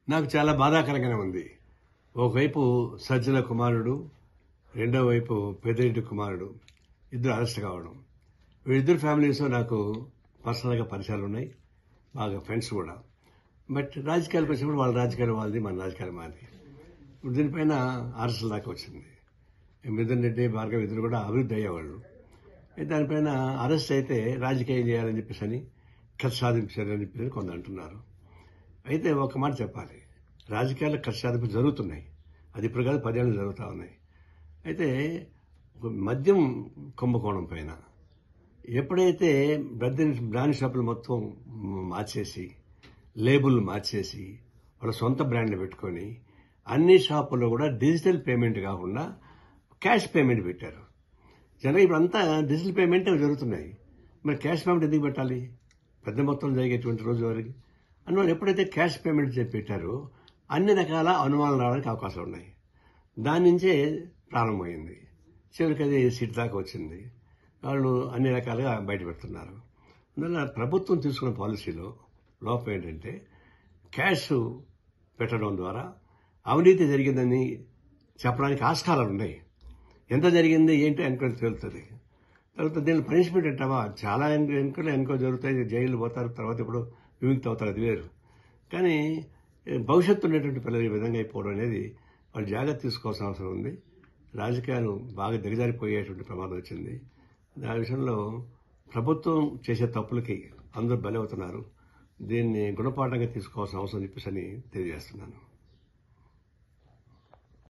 నాకు చాలా బాధాకరంగానే ఉంది. ఒకవైపు సజ్జల కుమారుడు, రెండో వైపు పెద్దిరెడ్డి కుమారుడు ఇద్దరు అరెస్ట్ కావడం. వీళ్ళిద్దరు ఫ్యామిలీస్ నాకు పర్సనల్గా పరిచయాలు ఉన్నాయి, బాగా ఫ్రెండ్స్ కూడా. బట్ రాజకీయాలకు వచ్చినప్పుడు వాళ్ళ రాజకీయాలు వాళ్ళది, మన రాజకీయాలు మాది. ఇప్పుడు దీనిపైన అరెస్టుల దాకా వచ్చింది. మిథున్ రెడ్డి, భార్గవ్ ఇద్దరు కూడా అభివృద్ధి అయ్యేవాళ్ళు. దానిపైన అరెస్ట్ అయితే రాజకీయం చేయాలని చెప్పేసి అని ఖర్చు సాధించారని చెప్పేసి కొందరు అంటున్నారు. అయితే ఒక మాట చెప్పాలి, రాజకీయాల్లో ఖర్చు సాధింపు జరుగుతున్నాయి. అది ఇప్పుడు కాదు, 10 ఏళ్ళు జరుగుతూ ఉన్నాయి. అయితే మద్యం కుంభకోణం పైన ఎప్పుడైతే బ్రాండ్ షాపులు మొత్తం మార్చేసి, లేబుల్ మార్చేసి, వాళ్ళ సొంత బ్రాండ్లు పెట్టుకొని అన్ని షాపుల్లో కూడా డిజిటల్ పేమెంట్ కాకుండా క్యాష్ పేమెంట్ పెట్టారు. జనరల్ ఇప్పుడు అంతా డిజిటల్ పేమెంట్ జరుగుతున్నాయి. మరి క్యాష్ పేమెంట్ ఎందుకు పెట్టాలి? పెద్ద మొత్తం జరిగేటువంటి రోజు వరకు అందువల్ల ఎప్పుడైతే క్యాష్ పేమెంట్ పెట్టారో అన్ని రకాల అనుమానాలు రావడానికి అవకాశాలు ఉన్నాయి. దాని నుంచే ప్రారంభమైంది. చివరికి అది సీట్ దాకా వచ్చింది. వాళ్ళు అన్ని రకాలుగా బయట పెడుతున్నారు. అందువల్ల ప్రభుత్వం తీసుకున్న పాలసీలో లోపం ఏంటంటే క్యాష్ పెట్టడం ద్వారా అవినీతి జరిగిందని చెప్పడానికి ఆస్కారాలు ఉన్నాయి. ఎంత జరిగింది ఏంటి ఎంక్వైరీ తెలుస్తుంది. తర్వాత దీని పనిష్మెంట్ అంటావా? చాలా ఎంక్వైరీ జరుగుతాయి, జైలు పోతారు, తర్వాత ఇప్పుడు విముక్తి అవుతారు, అది వేరు. కానీ భవిష్యత్తు ఉన్నటువంటి పిల్లలు ఈ విధంగా అయిపోవడం అనేది వాళ్ళు జాగ్రత్త తీసుకోవాల్సిన అవసరం ఉంది. రాజకీయాలు బాగా దిగజారిపోయేటువంటి ప్రమాదం వచ్చింది. దాని విషయంలో ప్రభుత్వం చేసే తప్పులకి అందరూ బలవుతున్నారు. దీన్ని గుణపాఠంగా తీసుకోవాల్సిన అవసరం చెప్పేసి తెలియజేస్తున్నాను.